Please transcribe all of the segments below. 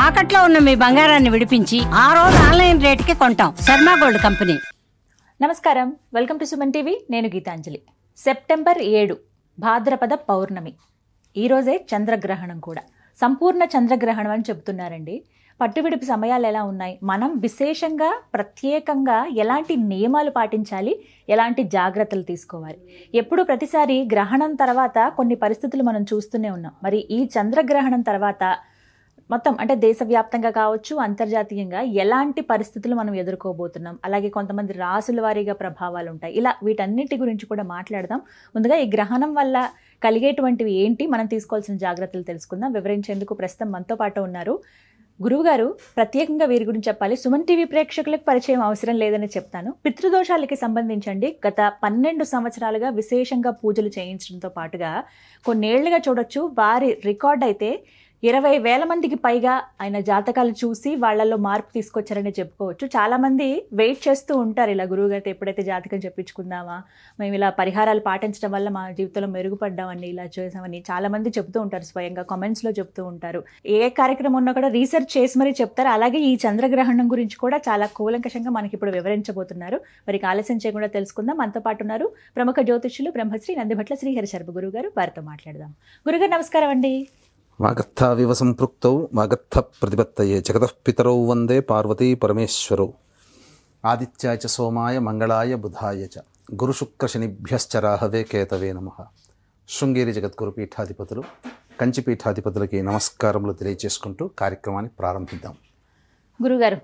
తాకట్లో ఉన్న మీ బంగారాన్ని విడిపించి ఆ రోజు ఆన్లైన్ రేటుకి కొంటాం. Sharma gold company. నమస్కారం, వెల్కమ్ టు సుమన్ టీవీ. నేను గీతాంజలి. సెప్టెంబర్ 7 భాద్రపద పౌర్ణమి. ఈరోజే చంద్రగ్రహణం కూడా. సంపూర్ణ చంద్రగ్రహణం అని చెబుతున్నారండి. పట్టువిడిపి సమయాలు ఎలా ఉన్నాయి, మనం విశేషంగా ప్రత్యేకంగా ఎలాంటి నియమాలు పాటించాలి, ఎలాంటి జాగ్రత్తలు తీసుకోవాలి. ఎప్పుడు ప్రతిసారి గ్రహణం తర్వాత కొన్ని పరిస్థితులు మనం చూస్తూనే ఉన్నాం. మరి ఈ చంద్రగ్రహణం తర్వాత మొత్తం అంటే దేశవ్యాప్తంగా కావచ్చు, అంతర్జాతీయంగా ఎలాంటి పరిస్థితులు మనం ఎదుర్కోబోతున్నాం, అలాగే కొంతమంది రాసుల వారీగా ప్రభావాలు ఉంటాయి. ఇలా వీటన్నిటి గురించి కూడా మాట్లాడదాం. ముందుగా ఈ గ్రహణం వల్ల కలిగేటువంటివి ఏంటి, మనం తీసుకోవాల్సిన జాగ్రత్తలు తెలుసుకుందాం. వివరించేందుకు ప్రస్తుతం మనతో పాటు ఉన్నారు గురువుగారు. ప్రత్యేకంగా వీరి గురించి చెప్పాలి. సుమన్ టీవీ ప్రేక్షకులకు పరిచయం అవసరం లేదని చెప్తాను. పితృదోషాలకి సంబంధించండి గత 12 సంవత్సరాలుగా విశేషంగా పూజలు చేయించడంతో పాటుగా కొన్నేళ్లుగా చూడొచ్చు వారి రికార్డ్ అయితే 20,000 మందికి పైగా ఆయన జాతకాలు చూసి వాళ్లలో మార్పు తీసుకొచ్చారని చెప్పుకోవచ్చు. చాలా మంది వెయిట్ చేస్తూ ఉంటారు, ఇలా గురువుగారితో ఎప్పుడైతే జాతకం చెప్పించుకుందామా, మేము ఇలా పరిహారాలు పాటించడం వల్ల మా జీవితంలో మెరుగుపడ్డామని, ఇలా చేసామని చాలా మంది చెప్తూ ఉంటారు. స్వయంగా కామెంట్స్లో చెప్తూ ఉంటారు. ఏ కార్యక్రమం ఉన్నా కూడా రీసెర్చ్ చేసి మరీ చెప్తారు. అలాగే ఈ చంద్రగ్రహణం గురించి కూడా చాలా కూలంకషంగా మనకి ఇప్పుడు వివరించబోతున్నారు. మరి ఆలస్యం చేయకుండా తెలుసుకుందాం. మనతో పాటు ఉన్నారు ప్రముఖ జ్యోతిష్యులు బ్రహ్మశ్రీ నందిభట్ల శ్రీహరి శర్మ గురుగారు. వారితో మాట్లాడదాం. గురుగారు నమస్కారం అండి. వాగర్థావివ సంపృక్తౌ వాగర్థ ప్రతిపత్తయే జగతః పితరౌ వందే పార్వతీ పరమేశ్వరౌ. ఆదిత్యాయ చ సోమాయ మంగళాయ బుధాయ చ గురుశుక్రశనిభ్యశ్చ రాహవే కేతవే నమః. శృంగేరి జగద్గురు పీఠాధిపతులు, కంచి పీఠాధిపతులకి నమస్కారములు తెలియజేసుకుంటూ కార్యక్రమాన్ని ప్రారంభిద్దాం. గురుగారు,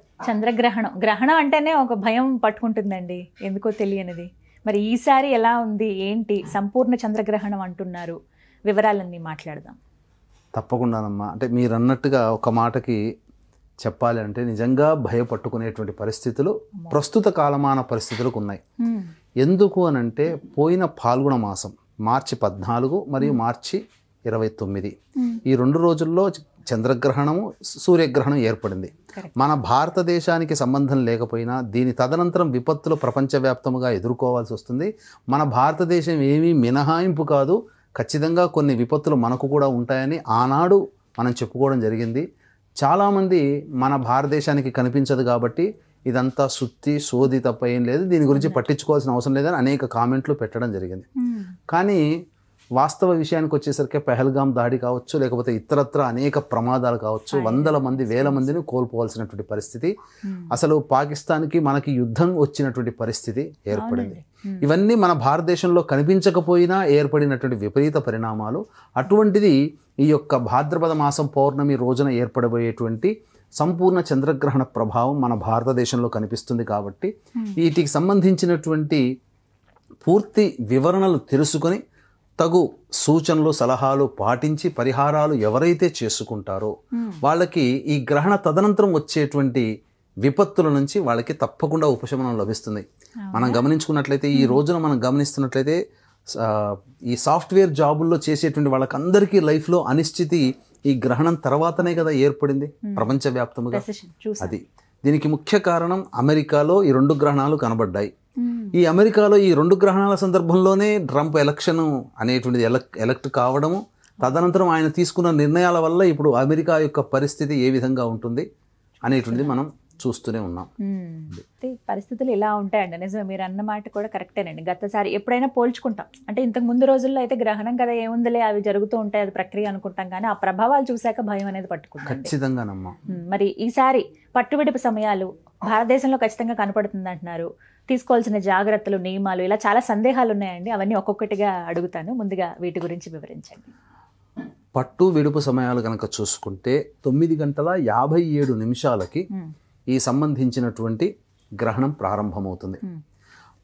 గ్రహణం అంటేనే ఒక భయం పట్టుకుంటుందండి, ఎందుకో తెలియనిది. మరి ఈసారి ఎలా ఉంది, ఏంటి? సంపూర్ణ చంద్రగ్రహణం అంటున్నారు, వివరాలన్నీ మాట్లాడదాం. తప్పకుండానమ్మా. అంటే మీరు అన్నట్టుగా ఒక మాటకి చెప్పాలి అంటే నిజంగా భయపట్టుకునేటువంటి పరిస్థితులు ప్రస్తుత కాలమాన పరిస్థితులకు ఉన్నాయి. ఎందుకు అనంటే పోయిన ఫాల్గుణ మాసం మార్చి 14 మరియు మార్చి 29 ఈ 2 రోజుల్లో చంద్రగ్రహణము సూర్యగ్రహణం ఏర్పడింది. మన భారతదేశానికి సంబంధం లేకపోయినా దీని తదనంతరం విపత్తులు ప్రపంచవ్యాప్తంగా ఎదుర్కోవాల్సి వస్తుంది. మన భారతదేశం ఏమీ మినహాయింపు కాదు. ఖచ్చితంగా కొన్ని విపత్తులు మనకు కూడా ఉంటాయని ఆనాడు మనం చెప్పుకోవడం జరిగింది. చాలామంది మన భారతదేశానికి కనిపించదు కాబట్టి ఇదంతా సుత్తి సోది తప్ప ఏం లేదు, దీని గురించి పట్టించుకోవాల్సిన అవసరం లేదని అనేక కామెంట్లు పెట్టడం జరిగింది. కానీ వాస్తవ విషయానికి వచ్చేసరికి పెహల్గాం దాడి కావచ్చు, లేకపోతే ఇతరత్ర అనేక ప్రమాదాలు కావచ్చు, వందల మంది వేల మందిని కోల్పోవాల్సినటువంటి పరిస్థితి, అసలు పాకిస్తాన్కి మనకి యుద్ధం వచ్చినటువంటి పరిస్థితి ఏర్పడింది. ఇవన్నీ మన భారతదేశంలో కనిపించకపోయినా ఏర్పడినటువంటి విపరీత పరిణామాలు. అటువంటిది ఈ యొక్క భాద్రపద మాసం పౌర్ణమి రోజున ఏర్పడబోయేటువంటి సంపూర్ణ చంద్రగ్రహణ ప్రభావం మన భారతదేశంలో కనిపిస్తుంది. కాబట్టి వీటికి సంబంధించినటువంటి పూర్తి వివరణలు తెలుసుకొని తగు సూచనలు సలహాలు పాటించి పరిహారాలు ఎవరైతే చేసుకుంటారో వాళ్ళకి ఈ గ్రహణ తదనంతరం వచ్చేటువంటి విపత్తుల నుంచి వాళ్ళకి తప్పకుండా ఉపశమనం లభిస్తుంది. మనం గమనించుకున్నట్లయితే ఈ రోజున మనం గమనిస్తున్నట్లయితే ఈ సాఫ్ట్వేర్ జాబుల్లో చేసేటువంటి వాళ్ళకందరికీ లైఫ్లో అనిశ్చితి ఈ గ్రహణం తర్వాతనే కదా ఏర్పడింది ప్రపంచవ్యాప్తంగా. అది దీనికి ముఖ్య కారణం అమెరికాలో ఈ 2 గ్రహణాలు కనబడ్డాయి. ఈ అమెరికాలో ఈ 2 గ్రహణాల సందర్భంలోనే ట్రంప్ ఎలక్షన్ అనేటువంటిది ఎలక్ట్ కావడము, తదనంతరం ఆయన తీసుకున్న నిర్ణయాల వల్ల ఇప్పుడు అమెరికా యొక్క పరిస్థితి ఏ విధంగా ఉంటుంది అనేటువంటిది మనం చూస్తూనే ఉన్నాం. పరిస్థితులు ఇలా ఉంటాయండి. నిజమే, మీరు అన్న మాట కూడా కరెక్టేనండి. గతసారి ఎప్పుడైనా పోల్చుకుంటాం అంటే ఇంతకు ముందు రోజుల్లో అయితే గ్రహణం కదా ఏముందిలే, అవి జరుగుతూ ఉంటాయి, అది ప్రక్రియ అనుకుంటాం. కానీ ఆ ప్రభావాలు చూశాక భయం అనేది పట్టుకుంటుంది. ఖచ్చితంగానమ్మా. మరి ఈసారి పట్టువిడిపు సమయాలు భారతదేశంలో ఖచ్చితంగా కనపడుతుంది అంటున్నారు. తీసుకోవాల్సిన జాగ్రత్తలు, నియమాలు, ఇలా చాలా సందేహాలు ఉన్నాయండి. అవన్నీ ఒక్కొక్కటిగా అడుగుతాను. ముందుగా వీటి గురించి వివరించండి. పట్టు విడుపు సమయాలు కనుక చూసుకుంటే 9:57 ఈ సంబంధించినటువంటి గ్రహణం ప్రారంభమవుతుంది.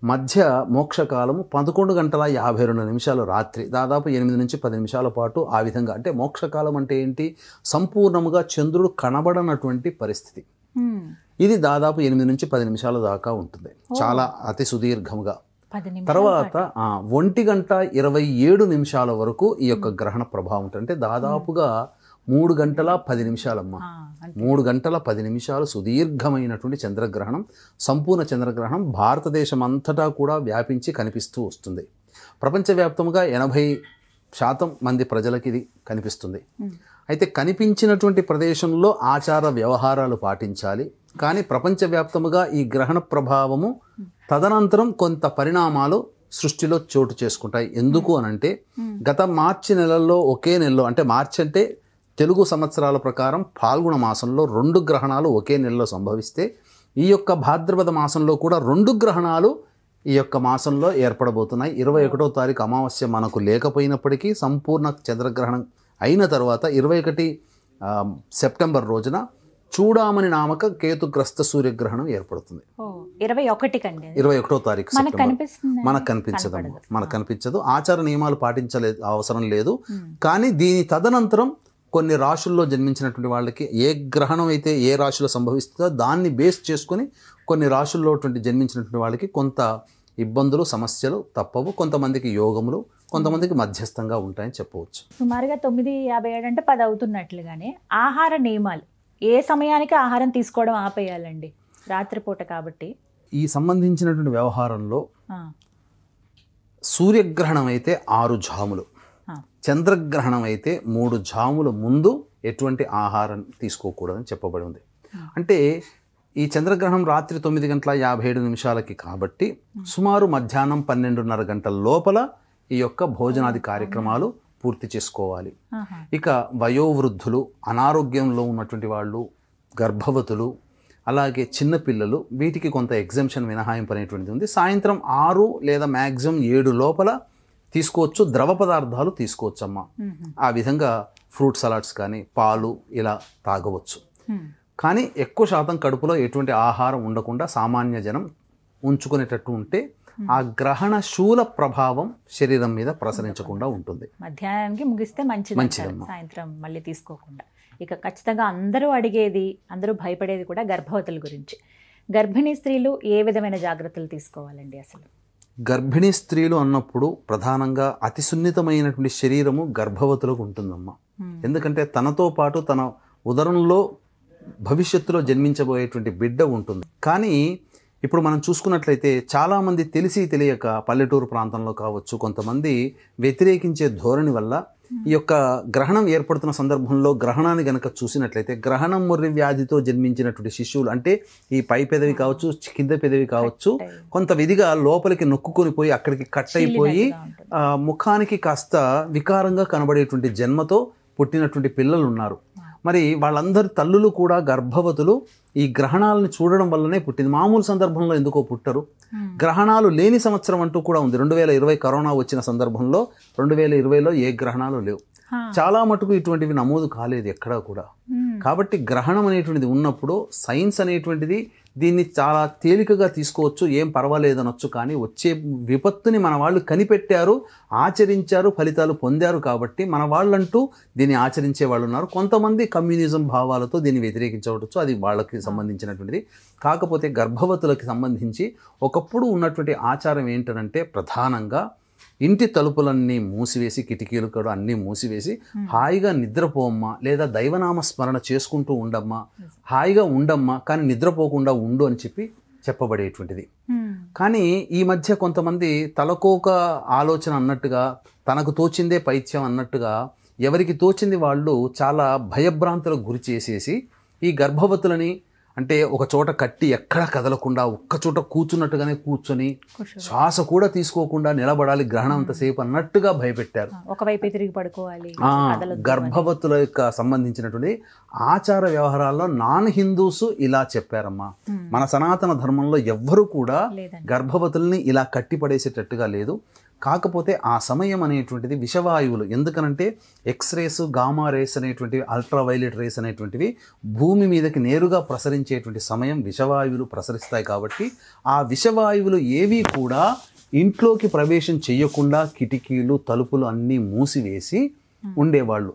మధ్య మోక్షకాలము 11:52 రాత్రి, దాదాపు 8 నుంచి 10 నిమిషాల పాటు ఆ విధంగా. అంటే మోక్షకాలం అంటే ఏంటి? సంపూర్ణముగా చంద్రుడు కనబడనటువంటి పరిస్థితి. ఇది దాదాపు 8 నుంచి 10 నిమిషాల దాకా ఉంటుంది, చాలా అతి సుదీర్ఘంగా. తర్వాత 1:27 వరకు ఈ యొక్క గ్రహణ ప్రభావం ఉంటుంది. అంటే దాదాపుగా 3 గంటల 10 నిమిషాలమ్మా. 3 గంటల 10 నిమిషాలు సుదీర్ఘమైనటువంటి చంద్రగ్రహణం, సంపూర్ణ చంద్రగ్రహణం భారతదేశం అంతటా కూడా వ్యాపించి కనిపిస్తూ వస్తుంది. ప్రపంచవ్యాప్తంగా శాతం మంది ప్రజలకి ఇది కనిపిస్తుంది. అయితే కనిపించినటువంటి ప్రదేశంలో ఆచార వ్యవహారాలు పాటించాలి. కానీ ప్రపంచవ్యాప్తముగా ఈ గ్రహణ ప్రభావము తదనంతరం కొంత పరిణామాలు సృష్టిలో చోటు చేసుకుంటాయి. ఎందుకు అనంటే గత మార్చి నెలల్లో ఒకే నెలలో, అంటే మార్చి అంటే తెలుగు సంవత్సరాల ప్రకారం ఫాల్గుణ మాసంలో 2 గ్రహణాలు ఒకే నెలలో సంభవిస్తే ఈ యొక్క భాద్రపద మాసంలో కూడా 2 గ్రహణాలు ఈ యొక్క మాసంలో ఏర్పడబోతున్నాయి. 21వ తారీఖు అమావాస్య మనకు లేకపోయినప్పటికీ సంపూర్ణ చంద్రగ్రహణం అయిన తర్వాత 21 సెప్టెంబర్ రోజున చూడామణి నామక కేతుగ్రస్త సూర్యగ్రహణం ఏర్పడుతుంది. 21వ తారీఖు మనకు కనిపించదు. ఆచార నియమాలు పాటించలేదు, అవసరం లేదు. కానీ దీని తదనంతరం కొన్ని రాశుల్లో జన్మించినటువంటి వాళ్ళకి ఏ గ్రహణం అయితే ఏ రాశిలో సంభవిస్తుందో దాన్ని బేస్ చేసుకొని కొన్ని రాశుల్లో జన్మించినటువంటి వాళ్ళకి కొంత ఇబ్బందులు సమస్యలు తప్పవు. కొంతమందికి యోగములు, కొంతమందికి మధ్యస్థంగా ఉంటాయని చెప్పవచ్చు. సుమారుగా 9:57 అంటే 10 అవుతున్నట్లుగానే ఆహార నియమాలు, ఏ సమయానికి ఆహారం తీసుకోవడం ఆపేయాలండి? రాత్రిపూట కాబట్టి ఈ సంబంధించినటువంటి వ్యవహారంలో సూర్యగ్రహణం అయితే 6 జాములు, చంద్రగ్రహణం అయితే 3 జాముల ముందు ఎటువంటి ఆహారం తీసుకోకూడదని చెప్పబడి ఉంది. అంటే ఈ చంద్రగ్రహణం రాత్రి 9:57 కాబట్టి సుమారు మధ్యాహ్నం 12:30 గంటల లోపల ఈ యొక్క భోజనాది కార్యక్రమాలు పూర్తి చేసుకోవాలి. ఇక వయోవృద్ధులు, అనారోగ్యంలో ఉన్నటువంటి వాళ్ళు, గర్భవతులు, అలాగే చిన్నపిల్లలు, వీటికి కొంత ఎగ్జంప్షన్ మినహాయింపు అనేటువంటిది ఉంది. సాయంత్రం 6 లేదా మ్యాక్సిమం 7 లోపల తీసుకోవచ్చు. ద్రవ పదార్థాలు తీసుకోవచ్చు అమ్మా. ఆ విధంగా ఫ్రూట్ సలాడ్స్ కానీ పాలు ఇలా తాగవచ్చు. కానీ ఎక్కువ శాతం కడుపులో ఎటువంటి ఆహారం ఉండకుండా సామాన్య జనం ఉంచుకునేటట్టు ఉంటే ఆ గ్రహణ శూల ప్రభావం శరీరం మీద ప్రసరించకుండా ఉంటుంది. మధ్యాహ్నానికి ముగిస్తే మంచిది, సాయంత్రం మళ్ళీ తీసుకోకుండా. ఇక ఖచ్చితంగా అందరూ అడిగేది, అందరూ భయపడేది కూడా గర్భవతుల గురించి. గర్భిణీ స్త్రీలు ఏ విధమైన జాగ్రత్తలు తీసుకోవాలండి? అసలు గర్భిణీ స్త్రీలు అన్నప్పుడు ప్రధానంగా అతి సున్నితమైనటువంటి శరీరము గర్భవతులకు ఉంటుందమ్మా. ఎందుకంటే తనతో పాటు తన ఉదరంలో భవిష్యత్తులో జన్మించబోయేటువంటి బిడ్డ ఉంటుంది. కానీ ఇప్పుడు మనం చూసుకున్నట్లయితే చాలామంది తెలిసి తెలియక పల్లెటూరు ప్రాంతంలో కావచ్చు, కొంతమంది వ్యతిరేకించే ధోరణి వల్ల ఈ యొక్క గ్రహణం ఏర్పడుతున్న సందర్భంలో గ్రహణాన్ని గనక చూసినట్లయితే గ్రహణం మొర్రి వ్యాధితో జన్మించినటువంటి శిశువులు, అంటే ఈ పై పెదవి కావచ్చు, కింద పెదవి కావచ్చు, కొంత విధిగా లోపలికి నొక్కుకొని పోయి అక్కడికి కట్ అయిపోయి ముఖానికి కాస్త వికారంగా కనబడేటువంటి జన్మతో పుట్టినటువంటి పిల్లలు ఉన్నారు. మరి వాళ్ళందరి తల్లులు కూడా గర్భవతులు ఈ గ్రహణాలను చూడడం వల్లనే పుట్టింది. మామూలు సందర్భంలో ఎందుకో పుట్టరు. గ్రహణాలు లేని సంవత్సరం అంటూ కూడా ఉంది. 2020 కరోనా వచ్చిన సందర్భంలో 2020లో ఏ గ్రహణాలు లేవు. చాలా మటుకు ఇటువంటివి నమోదు కాలేదు ఎక్కడా కూడా. కాబట్టి గ్రహణం అనేటువంటిది ఉన్నప్పుడు సైన్స్ అనేటువంటిది దీన్ని చాలా తేలికగా తీసుకోవచ్చు, ఏం పర్వాలేదనొచ్చు. కానీ వచ్చే విపత్తుని మన వాళ్ళు కనిపెట్టారు, ఆచరించారు, ఫలితాలు పొందారు. కాబట్టి మన వాళ్ళంటూ దీన్ని ఆచరించే వాళ్ళు ఉన్నారు. కొంతమంది కమ్యూనిజం భావాలతో దీన్ని వ్యతిరేకించవచ్చు, అది వాళ్ళకి సంబంధించినటువంటిది. కాకపోతే గర్భవతులకి సంబంధించి ఒకప్పుడు ఉన్నటువంటి ఆచారం ఏంటంటే ప్రధానంగా ఇంటి తలుపులన్నీ మూసివేసి, కిటికీలు కూడా అన్నీ మూసివేసి హాయిగా నిద్రపోమ్మా, లేదా దైవనామ స్మరణ చేసుకుంటూ ఉండమ్మా, హాయిగా ఉండమ్మా, కానీ నిద్రపోకుండా ఉండు అని చెప్పబడేటువంటిది. కానీ ఈ మధ్య కొంతమంది తలకోక ఆలోచన అన్నట్టుగా, తనకు తోచిందే పైత్యం అన్నట్టుగా ఎవరికి తోచింది వాళ్ళు చాలా భయభ్రాంతులకు గురి చేసేసి ఈ గర్భవతులని అంటే ఒక చోట కట్టి ఎక్కడ కదలకుండా ఒక్క చోట కూర్చున్నట్టుగానే కూర్చొని శ్వాస కూడా తీసుకోకుండా నిలబడాలి గ్రహణం అంతసేపు అన్నట్టుగా భయపెట్టారు. ఒకవైపు తిరిగి పడుకోవాలి. గర్భవతుల యొక్క సంబంధించినటువంటి ఆచార వ్యవహారాల్లో నాన్ హిందూస్ ఇలా చెప్పారమ్మా. మన సనాతన ధర్మంలో ఎవ్వరూ కూడా గర్భవతుల్ని ఇలా కట్టిపడేసేటట్టుగా లేదు. కాకపోతే ఆ సమయం అనేటువంటిది విషవాయువులు, ఎందుకనంటే ఎక్స్రేస్, గామా రేస్ అనేటువంటివి, అల్ట్రావైలెట్ రేస్ అనేటువంటివి భూమి మీదకి నేరుగా ప్రసరించేటువంటి సమయం విషవాయువులు ప్రసరిస్తాయి. కాబట్టి ఆ విషవాయువులు ఏవి కూడా ఇంట్లోకి ప్రవేశం చేయకుండా కిటికీలు, తలుపులు అన్నీ మూసివేసి ఉండేవాళ్ళు.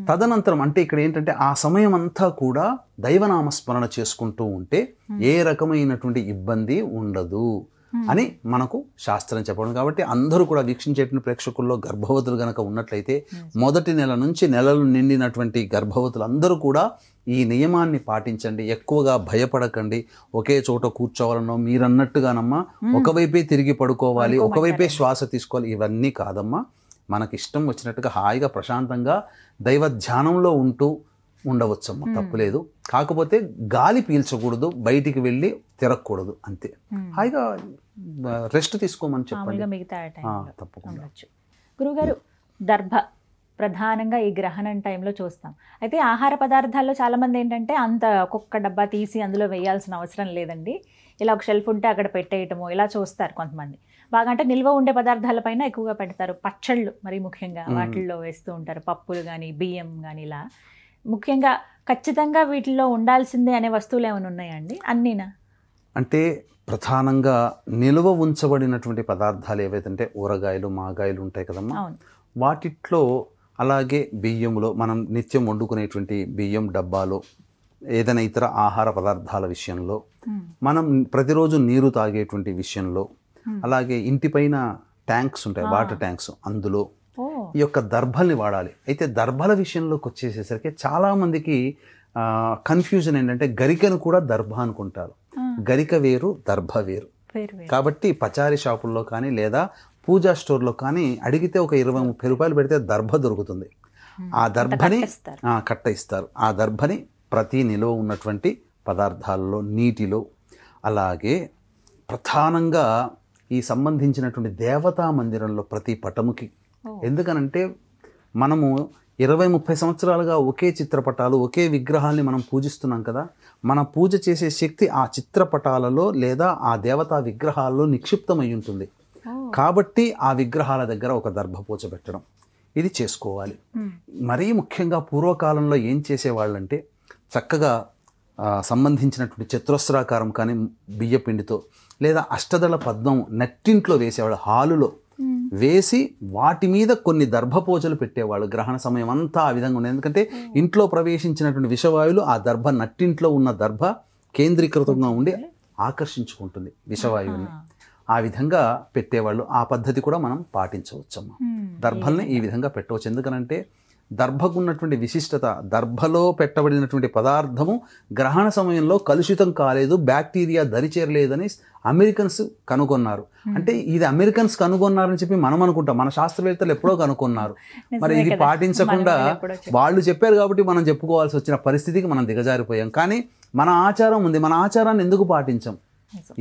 తదనంతరం అంటే ఇక్కడ ఏంటంటే ఆ సమయం అంతా కూడా దైవనామస్మరణ చేసుకుంటూ ఉంటే ఏ రకమైనటువంటి ఇబ్బంది ఉండదు అని మనకు శాస్త్రం చెప్పడం. కాబట్టి అందరూ కూడా వీక్షించేటువంటి ప్రేక్షకుల్లో గర్భవతులు గనక ఉన్నట్లయితే మొదటి నెల నుంచి నెలలు నిండినటువంటి గర్భవతులు అందరూ కూడా ఈ నియమాన్ని పాటించండి. ఎక్కువగా భయపడకండి. ఒకే చోట కూర్చోవాలనో మీరన్నట్టుగానమ్మా ఒకవైపే తిరిగి పడుకోవాలి, ఒకవైపే శ్వాస తీసుకోవాలి, ఇవన్నీ కాదమ్మా. మనకి ఇష్టం వచ్చినట్టుగా హాయిగా ప్రశాంతంగా దైవ ధ్యానంలో ఉండవచ్చమ్మా, తప్పులేదు. కాకపోతే గాలి పీల్చకూడదు, బయటికి వెళ్ళి తిరగకూడదు, అంతే. హాయిగా రెస్ట్ తీసుకోమని చెప్పండి. మిగతా తప్పకుండా. గురుగారు, దర్భ ప్రధానంగా ఈ గ్రహణం టైంలో చూస్తాం. అయితే ఆహార పదార్థాల్లో చాలామంది ఏంటంటే అంత ఒక్కొక్క డబ్బా తీసి అందులో వేయాల్సిన అవసరం లేదండి, ఇలా ఒక షెల్ఫ్ ఉంటే అక్కడ పెట్టేయటము, ఇలా చూస్తారు కొంతమంది. బాగా అంటే నిల్వ ఉండే పదార్థాలపైన ఎక్కువగా పెడతారు. పచ్చళ్ళు మరి ముఖ్యంగా వాటిల్లో వేస్తూ ఉంటారు, పప్పులు కానీ బియ్యం కానీ. ఇలా ముఖ్యంగా ఖచ్చితంగా వీటిల్లో ఉండాల్సిందే అనే వస్తువులు ఏమైనా ఉన్నాయండి? అన్నీనా? అంటే ప్రధానంగా నిల్వ ఉంచబడినటువంటి పదార్థాలు ఏవైతే ఊరగాయలు, మాగాయలు ఉంటాయి కదమ్మా, వాటిట్లో, అలాగే బియ్యంలో మనం నిత్యం వండుకునేటువంటి బియ్యం డబ్బాలో, ఏదైనా ఇతర ఆహార పదార్థాల విషయంలో, మనం ప్రతిరోజు నీరు తాగేటువంటి విషయంలో, అలాగే ఇంటిపైన ట్యాంక్స్ ఉంటాయి, వాటర్ ట్యాంక్స్, అందులో ఈ యొక్క దర్భల్ని వాడాలి. అయితే దర్భల విషయంలోకి వచ్చేసేసరికి చాలామందికి కన్ఫ్యూజన్ ఏంటంటే గరికను కూడా దర్భ అనుకుంటారు. గరిక వేరు, దర్భ వేరు. కాబట్టి పచారీ షాపుల్లో కానీ లేదా పూజా స్టోర్లో కానీ అడిగితే ఒక 20-30 రూపాయలు పెడితే దర్భ దొరుకుతుంది. ఆ దర్భని కట్ట ఇస్తారు. ఆ దర్భని ప్రతి నిలువ ఉన్నటువంటి పదార్థాల్లో, నీటిలో, అలాగే ప్రధానంగా ఈ సంబంధించినటువంటి దేవతా మందిరంలో ప్రతి పటముకి. ఎందుకనంటే మనము 20-30 సంవత్సరాలుగా ఒకే చిత్రపటాలు, ఒకే విగ్రహాల్ని మనం పూజిస్తున్నాం కదా. మన పూజ చేసే శక్తి ఆ చిత్రపటాలలో లేదా ఆ దేవతా విగ్రహాల్లో నిక్షిప్తమై ఉంటుంది. కాబట్టి ఆ విగ్రహాల దగ్గర ఒక దర్భపూజ పెట్టడం, ఇది చేసుకోవాలి. మరీ ముఖ్యంగా పూర్వకాలంలో ఏం చేసేవాళ్ళంటే చక్కగా సంబంధించినటువంటి చతురస్రాకారం కానీ బియ్యపిండితో లేదా అష్టదళ పద్మం నెట్టింట్లో వేసేవాళ్ళు, హాలులో వేసి వాటి మీద కొన్ని దర్భపూజలు పెట్టేవాళ్ళు. గ్రహణ సమయం అంతా ఆ విధంగా ఉండేది. ఎందుకంటే ఇంట్లో ప్రవేశించినటువంటి విషవాయువులు ఆ దర్భ, నట్టింట్లో ఉన్న దర్భ కేంద్రీకృతంగా ఉండి ఆకర్షించుకుంటుంది విషవాయువుని. ఆ విధంగా పెట్టేవాళ్ళు. ఆ పద్ధతి కూడా మనం పాటించవచ్చమ్మా. దర్భల్ని ఈ విధంగా పెట్టవచ్చు. ఎందుకనంటే దర్భకు ఉన్నటువంటి విశిష్టత, దర్భలో పెట్టబడినటువంటి పదార్థము గ్రహణ సమయంలో కలుషితం కాలేదు, బ్యాక్టీరియా దరిచేరలేదని అమెరికన్స్ కనుగొన్నారు. అంటే ఇది అమెరికన్స్ కనుగొన్నారని చెప్పి మనం అనుకుంటాం, మన శాస్త్రవేత్తలు ఎప్పుడో కనుగొన్నారు. మరి ఇది పాటించకుండా వాళ్ళు చెప్పారు కాబట్టి మనం చెప్పుకోవాల్సి వచ్చిన పరిస్థితికి మనం దిగజారిపోయాం. కానీ మన ఆచారం ఉంది, మన ఆచారాన్ని ఎందుకు పాటించాం?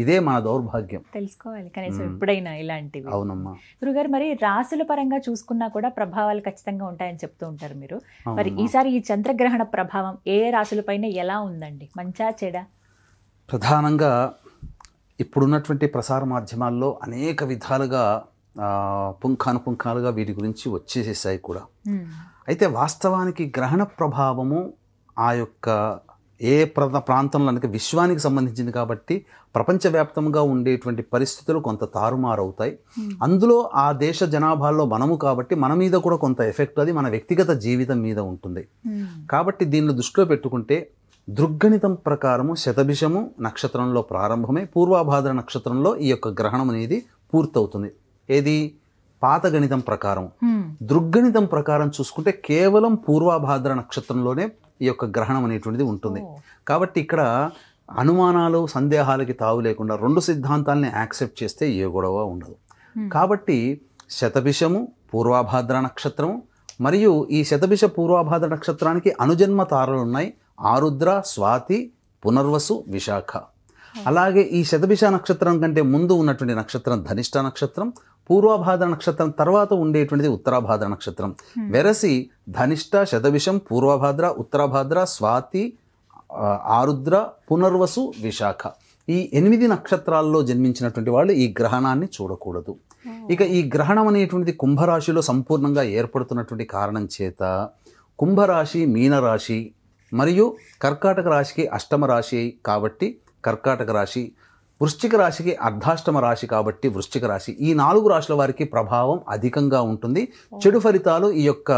ఇదే మన దౌర్భాగ్యం. తెలుసుకోవాలి కనీసం ఎప్పుడైనా ఇలాంటివి. అవునమ్మా. గురుగారు, మరి రాశుల పరంగా చూసుకున్నా కూడా ప్రభావాలు ఖచ్చితంగా ఉంటాయని చెప్తూ ఉంటారు మీరు. మరి ఈసారి ఈ చంద్రగ్రహణ ప్రభావం ఏ రాశులపైన ఎలా ఉందండి? మంచా చెడా? ప్రధానంగా ఇప్పుడున్నటువంటి ప్రసార మాధ్యమాల్లో అనేక విధాలుగా పుంఖానుపుంఖాలుగా వీటి గురించి వచ్చేసేసాయి కూడా. అయితే వాస్తవానికి గ్రహణ ప్రభావము ఆ యొక్క ఏ ప్రాంతంలో అంటే విశ్వానికి సంబంధించింది కాబట్టి ప్రపంచవ్యాప్తంగా ఉండేటువంటి పరిస్థితులు కొంత తారుమారవుతాయి. అందులో ఆ దేశ జనాభాలో మనము కాబట్టి మన మీద కూడా కొంత ఎఫెక్ట్ అది మన వ్యక్తిగత జీవితం మీద ఉంటుంది. కాబట్టి దీన్ని దృష్టిలో పెట్టుకుంటే దృగ్గణితం ప్రకారము శతభిషము నక్షత్రంలో ప్రారంభమై పూర్వాభాద్ర నక్షత్రంలో ఈ యొక్క గ్రహణం అనేది పూర్తవుతుంది. ఏది పాత గణితం ప్రకారం. దృగ్గణితం ప్రకారం చూసుకుంటే కేవలం పూర్వాభాద్ర నక్షత్రంలోనే ఈ యొక్క గ్రహణం అనేటువంటిది ఉంటుంది. కాబట్టి ఇక్కడ అనుమానాలు, సందేహాలకి తావు లేకుండా రెండు సిద్ధాంతాలని యాక్సెప్ట్ చేస్తే ఏ గొడవ ఉండదు. కాబట్టి శతభిషము పూర్వాభాద్ర నక్షత్రము మరియు ఈ శతభిష పూర్వాభాద్ర నక్షత్రానికి అనుజన్మ తారలు ఉన్నాయి. ఆరుద్ర, స్వాతి, పునర్వసు, విశాఖ. అలాగే ఈ శతభిష నక్షత్రం కంటే ముందు ఉన్నటువంటి నక్షత్రం ధనిష్ట నక్షత్రం, పూర్వభాద్ర నక్షత్రం తర్వాత ఉండేటువంటిది ఉత్తరాభాద్ర నక్షత్రం. వెరసి ధనిష్ట, శతభిషం, పూర్వభాద్ర, ఉత్తరాభాద్ర, స్వాతి, ఆరుద్ర, పునర్వసు, విశాఖ ఈ 8 నక్షత్రాల్లో జన్మించినటువంటి వాళ్ళు ఈ గ్రహణాన్ని చూడకూడదు. ఇక ఈ గ్రహణం అనేటువంటిది కుంభరాశిలో సంపూర్ణంగా ఏర్పడుతున్నటువంటి కారణం చేత కుంభరాశి, మీనరాశి మరియు కర్కాటక రాశికి అష్టమ రాశి కాబట్టి కర్కాటక రాశి, వృశ్చిక రాశికి అర్ధాష్టమ రాశి కాబట్టి వృశ్చిక రాశి, ఈ 4 రాశుల వారికి ప్రభావం అధికంగా ఉంటుంది. చెడు ఫలితాలు ఈ యొక్క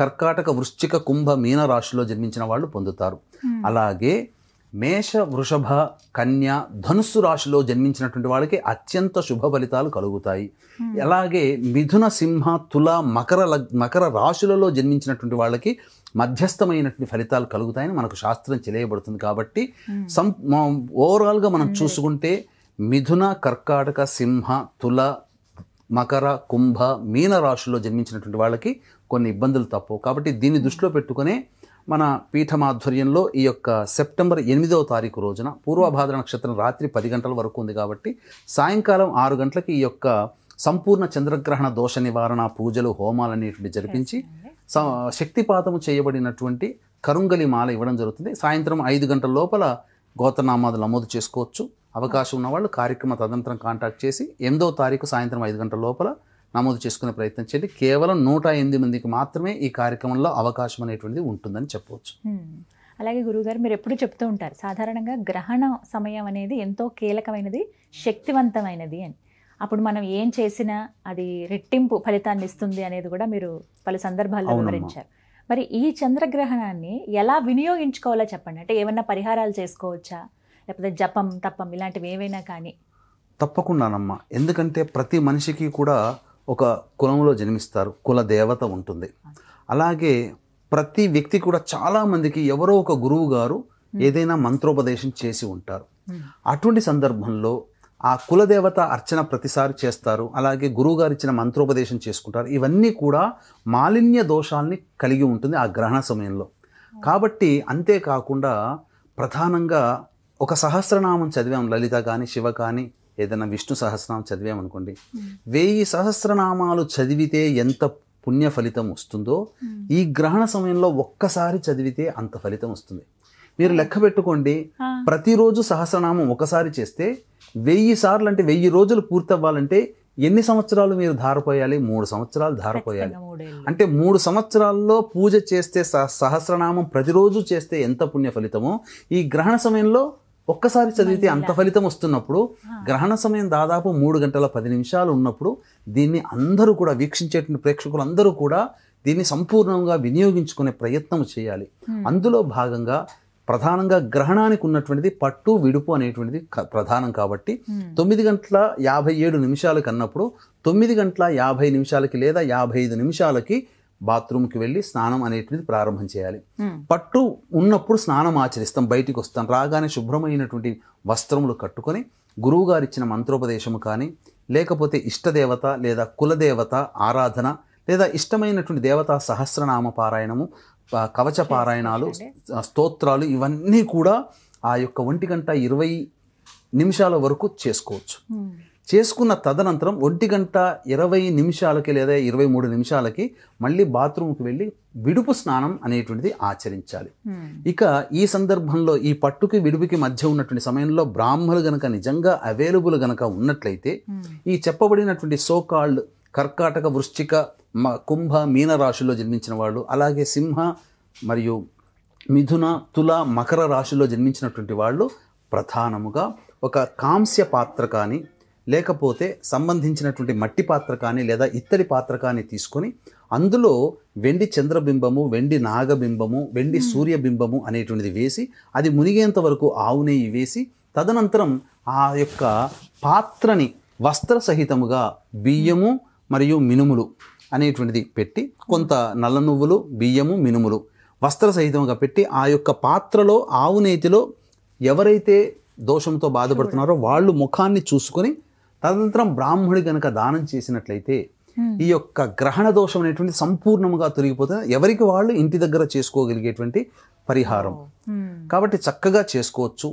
కర్కాటక, వృశ్చిక, కుంభ, మీన రాశిలో జన్మించిన వాళ్ళు పొందుతారు. అలాగే మేష, వృషభ, కన్య, ధనుస్సు రాశిలో జన్మించినటువంటి వాళ్ళకి అత్యంత శుభ ఫలితాలు కలుగుతాయి. అలాగే మిథున, సింహ, తుల, మకర రాశులలో జన్మించినటువంటి వాళ్ళకి మధ్యస్థమైనటువంటి ఫలితాలు కలుగుతాయని మనకు శాస్త్రం తెలియబడుతుంది. కాబట్టి ఓవరాల్గా మనం చూసుకుంటే మిథున, కర్కాటక, సింహ, తుల, మకర, కుంభ, మీన రాశుల్లో జన్మించినటువంటి వాళ్ళకి కొన్ని ఇబ్బందులు తప్పవు. కాబట్టి దీన్ని దృష్టిలో పెట్టుకునే మన పీఠమాధ్వర్యంలో ఈ యొక్క సెప్టెంబర్ 8వ తారీఖు రోజున పూర్వభాద్ర నక్షత్రం రాత్రి 10 గంటల వరకు ఉంది కాబట్టి సాయంకాలం 6 గంటలకి ఈ యొక్క సంపూర్ణ చంద్రగ్రహణ దోష నివారణ పూజలు, హోమాలు అనేటువంటి జరిపించి శక్తిపాతము చేయబడినటువంటి కరుంగలి మాల ఇవ్వడం జరుగుతుంది. సాయంత్రం 5 గంటల లోపల గోత్రనామాలు నమోదు చేసుకోవచ్చు. అవకాశం ఉన్న వాళ్ళు కార్యక్రమ తదనంతరం కాంటాక్ట్ చేసి 8వ తారీఖు సాయంత్రం 5 గంటల లోపల నమోదు చేసుకునే ప్రయత్నం చేయండి. కేవలం 108 మందికి మాత్రమే ఈ కార్యక్రమంలో అవకాశం అనేటువంటిది ఉంటుందని చెప్పవచ్చు. అలాగే గురువుగారు, మీరు ఎప్పుడు చెప్తూ ఉంటారు సాధారణంగా గ్రహణ సమయం అనేది ఎంతో కీలకమైనది, శక్తివంతమైనది అని. అప్పుడు మనం ఏం చేసినా అది రెట్టింపు ఫలితాన్ని ఇస్తుంది అనేది కూడా మీరు పలు సందర్భాల్లో వివరించారు. మరి ఈ చంద్రగ్రహణాన్ని ఎలా వినియోగించుకోవాలో చెప్పండి. అంటే ఏమన్నా పరిహారాలు చేసుకోవచ్చా, లేకపోతే జపం, తప్పం ఇలాంటివి ఏవైనా కానీ? తప్పకుండానమ్మా. ఎందుకంటే ప్రతి మనిషికి కూడా ఒక కులంలో జన్మిస్తారు, కుల దేవత ఉంటుంది. అలాగే ప్రతి వ్యక్తి కూడా చాలామందికి ఎవరో ఒక గురువు గారు ఏదైనా మంత్రోపదేశం చేసి ఉంటారు. అటువంటి సందర్భంలో ఆ కులదేవత అర్చన ప్రతిసారి చేస్తారు. అలాగే గురువుగారు ఇచ్చిన మంత్రోపదేశం చేసుకుంటారు. ఇవన్నీ కూడా మాలిన్య దోషాల్ని కలిగి ఉంటుంది ఆ గ్రహణ సమయంలో. కాబట్టి అంతేకాకుండా ప్రధానంగా ఒక సహస్రనామం చదివాం, లలిత కానీ శివ కానీ ఏదైనా విష్ణు సహస్రనామం చదివామనుకోండి, 1000 సహస్రనామాలు చదివితే ఎంత పుణ్య ఫలితం వస్తుందో ఈ గ్రహణ సమయంలో ఒక్కసారి చదివితే అంత ఫలితం వస్తుంది. మీరు లెక్క పెట్టుకోండి, ప్రతిరోజు సహస్రనామం ఒకసారి చేస్తే 1000 సార్లు అంటే 1000 రోజులు పూర్తవ్వాలంటే ఎన్ని సంవత్సరాలు మీరు ధారపోయాలి? 3 సంవత్సరాలు ధారపోయాలి. అంటే 3 సంవత్సరాల్లో పూజ చేస్తే సహస్రనామం ప్రతిరోజు చేస్తే ఎంత పుణ్య ఫలితమో ఈ గ్రహణ సమయంలో ఒక్కసారి చదివితే అంత ఫలితం వస్తున్నప్పుడు, గ్రహణ సమయం దాదాపు 3 గంటల 10 నిమిషాలు ఉన్నప్పుడు దీన్ని అందరూ కూడా వీక్షించేటువంటి ప్రేక్షకులు అందరూ కూడా దీన్ని సంపూర్ణంగా వినియోగించుకునే ప్రయత్నం చేయాలి. అందులో భాగంగా ప్రధానంగా గ్రహణానికి ఉన్నటువంటిది పట్టు విడుపు అనేటువంటిది ప్రధానం. కాబట్టి 9 గంటల 57 నిమిషాలకి అన్నప్పుడు 9 గంటల 50 నిమిషాలకి లేదా 55 నిమిషాలకి బాత్రూమ్కి వెళ్ళి స్నానం అనేటువంటిది ప్రారంభం చేయాలి. పట్టు ఉన్నప్పుడు స్నానం ఆచరిస్తాం, బయటికి వస్తాం. రాగానే శుభ్రమైనటువంటి వస్త్రములు కట్టుకొని గురువుగారు ఇచ్చిన మంత్రోపదేశము కానీ, లేకపోతే ఇష్టదేవత లేదా కులదేవత ఆరాధన, లేదా ఇష్టమైనటువంటి దేవతా సహస్రనామ పారాయణము, కవచ పారాయణాలు, స్తోత్రాలు ఇవన్నీ కూడా ఆ యొక్క 1 గంట 20 నిమిషాల వరకు చేసుకోవచ్చు. చేసుకున్న తదనంతరం 1 గంట 20 నిమిషాలకి లేదా 23 నిమిషాలకి మళ్ళీ బాత్రూమ్కి వెళ్ళి విడుపు స్నానం అనేటువంటిది ఆచరించాలి. ఇక ఈ సందర్భంలో ఈ పట్టుకి విడుపుకి మధ్య ఉన్నటువంటి సమయంలో బ్రాహ్మణులు గనక నిజంగా అవైలబుల్ గనక ఉన్నట్లయితే ఈ చెప్పబడినటువంటి సోకాల్డ్ కర్కాటక, వృశ్చిక, కుంభ, మీన రాశుల్లో జన్మించిన వాళ్ళు, అలాగే సింహ మరియు మిథున, తుల, మకర రాశుల్లో జన్మించినటువంటి వాళ్ళు ప్రధానముగా ఒక కాంస్య పాత్ర కానీ, లేకపోతే సంబంధించినటువంటి మట్టి పాత్ర కానీ లేదా ఇత్తడి పాత్ర కానీ తీసుకొని అందులో వెండి చంద్రబింబము, వెండి నాగబింబము, వెండి సూర్యబింబము అనేటువంటిది వేసి అది మునిగేంత వరకు ఆవు నెయ్యి వేసి తదనంతరం ఆ యొక్క పాత్రని వస్త్ర సహితముగా బియ్యము మరియు మినుములు అనేటువంటిది పెట్టి, కొంత నల్ల నువ్వులు, బియ్యము, మినుములు వస్త్ర సహితంగా పెట్టి ఆ యొక్క పాత్రలో ఆవు నేతిలో ఎవరైతే దోషంతో బాధపడుతున్నారో వాళ్ళు ముఖాన్ని చూసుకొని తదనంతరం బ్రాహ్మణుడి కనుక దానం చేసినట్లయితే ఈ యొక్క గ్రహణ దోషం అనేటువంటి సంపూర్ణంగా తొలగిపోతుంది. ఎవరికి వాళ్ళు ఇంటి దగ్గర చేసుకోగలిగేటువంటి పరిహారం కాబట్టి చక్కగా చేసుకోవచ్చు.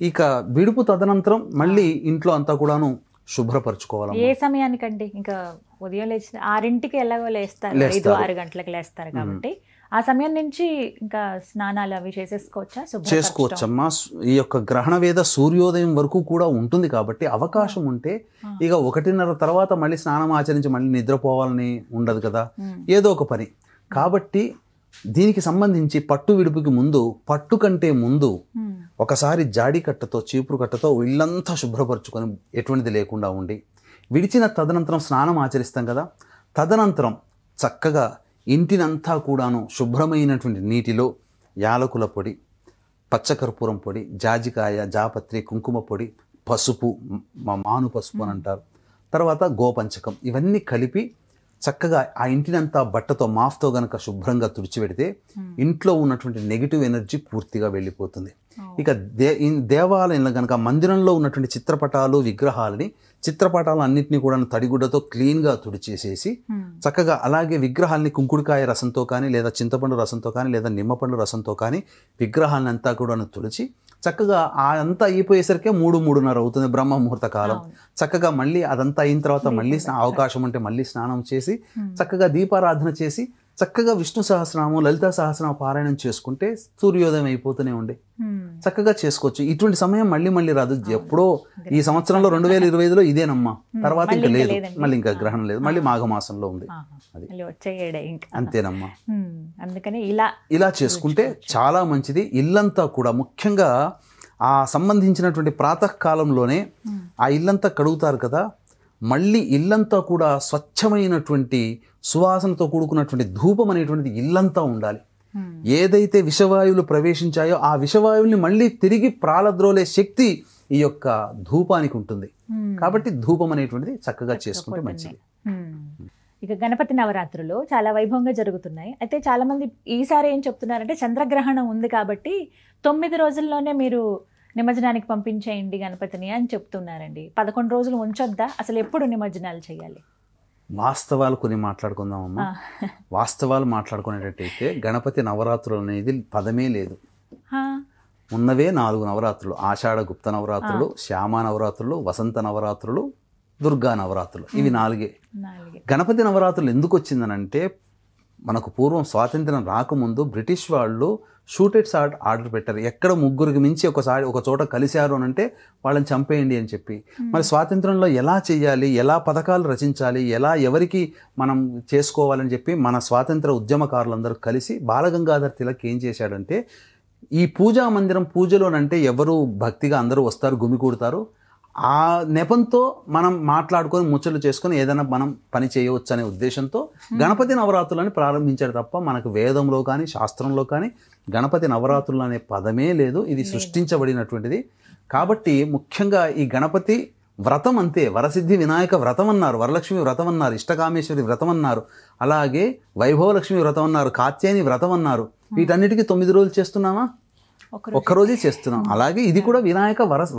ఇక విడుపు తదనంతరం మళ్ళీ ఇంట్లో అంతా కూడాను శుభ్రపరచుకోవాలి. ఏ సమయానికండి? ఇంకా ఉదయం లేచి 6ంటికి ఎలాగో లేస్తారు, 5-6 గంటలకు లేస్తారు కాబట్టి ఆ సమయం నుంచి ఇంకా స్నానాలు అవి చేసేసుకోవచ్చా? చేసుకోవచ్చమ్మా. ఈ యొక్క గ్రహణ వేద సూర్యోదయం వరకు కూడా ఉంటుంది కాబట్టి అవకాశం ఉంటే ఇక 1:30 తర్వాత మళ్ళీ స్నానం ఆచరించి మళ్ళీ నిద్రపోవాలని ఉండదు కదా, ఏదో ఒక పని. కాబట్టి దీనికి సంబంధించి పట్టు విడుపుకి ముందు, పట్టు కంటే ముందు ఒకసారి జాడి కట్టతో, చీపురు కట్టతో ఇల్లంతా శుభ్రపరచుకొని ఎటువంటిది లేకుండా ఉండి విడిచిన తదనంతరం స్నానం ఆచరిస్తాం కదా, తదనంతరం చక్కగా ఇంటినంతా కూడాను శుభ్రమైనటువంటి నీటిలో యాలకుల పొడి, పచ్చకర్పూరం పొడి, జాజికాయ, జాపత్రి, కుంకుమ పొడి, పసుపు, మాను పసుపు అని అంటారు, తర్వాత గోపంచకం ఇవన్నీ కలిపి చక్కగా ఆ ఇంటినంతా బట్టతో, మాఫ్తో గనక శుభ్రంగా తుడిచిపెడితే ఇంట్లో ఉన్నటువంటి నెగిటివ్ ఎనర్జీ పూర్తిగా వెళ్ళిపోతుంది. ఇక దేవాలయంలో కనుక మందిరంలో ఉన్నటువంటి చిత్రపటాలు విగ్రహాలని చిత్రపటాలు అన్నింటినీ కూడా తడిగుడ్డతో క్లీన్గా తుడిచేసేసి చక్కగా అలాగే విగ్రహాలని కుంకుడుకాయ రసంతో కానీ లేదా చింతపండు రసంతో కానీ లేదా నిమ్మపండు రసంతో కానీ విగ్రహాలని అంతా కూడా తుడిచి చక్కగా అంతా అయిపోయేసరికి 3-3:30 అవుతుంది బ్రహ్మ ముహూర్త కాలం. చక్కగా మళ్ళీ అదంతా అయిన తర్వాత మళ్ళీ అవకాశం ఉంటే మళ్ళీ స్నానం చేసి చక్కగా దీపారాధన చేసి చక్కగా విష్ణు సహస్రనామం లలితా సహస్రనామ పారాయణం చేసుకుంటే సూర్యోదయం అయిపోతూనే ఉండే చక్కగా చేసుకోవచ్చు. ఇటువంటి సమయం మళ్ళీ మళ్ళీ రాదు. ఎప్పుడో ఈ సంవత్సరంలో 2025లో ఇదేనమ్మా, తర్వాత ఇంకా లేదు, మళ్ళీ ఇంకా గ్రహణం లేదు, మళ్ళీ మాఘమాసంలో ఉంది, అది అంతేనమ్మా. అందుకని ఇలా చేసుకుంటే చాలా మంచిది. ఇల్లంతా కూడా ముఖ్యంగా ఆ సంబంధించినటువంటి ప్రాతకాలంలోనే ఆ ఇల్లంతా కడుగుతారు కదా, మళ్ళీ ఇల్లంతా కూడా స్వచ్ఛమైనటువంటి సువాసనతో కూడుకున్నటువంటి ధూపం అనేటువంటిది ఇల్లంతా ఉండాలి. ఏదైతే విషవాయువులు ప్రవేశించాయో ఆ విషవాయువుల్ని మళ్ళీ తిరిగి ప్రాళద్రోలే శక్తి ఈ యొక్క ధూపానికి ఉంటుంది. కాబట్టి ధూపం అనేటువంటిది చక్కగా చేసుకుంటే మంచిది. ఇక గణపతి నవరాత్రులు చాలా వైభవంగా జరుగుతున్నాయి. అయితే చాలా మంది ఈసారి ఏం చెప్తున్నారంటే చంద్రగ్రహణం ఉంది కాబట్టి 9 రోజుల్లోనే మీరు నిమజ్జనానికి పంపించేయండి గణపతిని అని చెప్తున్నారండి. 11 రోజులు ఉంచొద్దా? అసలు ఎప్పుడు నిమజ్జనాలు చేయాలి? వాస్తవాలు కొన్ని మాట్లాడుకుందామమ్మా. వాస్తవాలు మాట్లాడుకునేటట్టయితే గణపతి నవరాత్రులు అనేది పదమే లేదు. ఉన్నవే 4 నవరాత్రులు: ఆషాఢ గుప్త నవరాత్రులు, శ్యామ నవరాత్రులు, వసంత నవరాత్రులు, దుర్గా నవరాత్రులు. ఇవి 4. గణపతి నవరాత్రులు ఎందుకు వచ్చిందనంటే మనకు పూర్వం స్వాతంత్రం రాకముందు బ్రిటిష్ వాళ్ళు షూటెడ్ షాట్ ఆర్డర్ పెట్టారు. ఎక్కడ 3కి మించి ఒక చోట కలిశారు అని అంటే వాళ్ళని చంపేయండి అని చెప్పి. మరి స్వాతంత్రంలో ఎలా చేయాలి, ఎలా పథకాలు రచించాలి, ఎలా ఎవరికి మనం చేసుకోవాలని చెప్పి మన స్వాతంత్ర ఉద్యమకారులందరూ కలిసి బాలగంగాధర్ తిలక్ ఏం చేశాడంటే, ఈ పూజా మందిరం పూజలోనంటే ఎవరు భక్తిగా అందరూ వస్తారు, గుమికూడతారు, ఆ నెపంతో మనం మాట్లాడుకొని ముచ్చట్లు చేసుకొని ఏదైనా మనం పని చేయవచ్చు అనే ఉద్దేశంతో గణపతి నవరాత్రులని ప్రారంభించారు తప్ప మనకు వేదంలో కానీ శాస్త్రంలో కానీ గణపతి నవరాత్రులు అనే పదమే లేదు. ఇది సృష్టించబడినటువంటిది. కాబట్టి ముఖ్యంగా ఈ గణపతి వ్రతం అంతే. వరసిద్ధి వినాయక వ్రతం అన్నారు, వరలక్ష్మి వ్రతం అన్నారు, ఇష్టకామేశ్వరి వ్రతం అన్నారు, అలాగే వైభవలక్ష్మి వ్రతం అన్నారు, కాత్యాయని వ్రతం అన్నారు. వీటన్నిటికీ 9 రోజులు చేస్తున్నామా? ఒక్కరోజే చేస్తున్నాం. అలాగే ఇది కూడా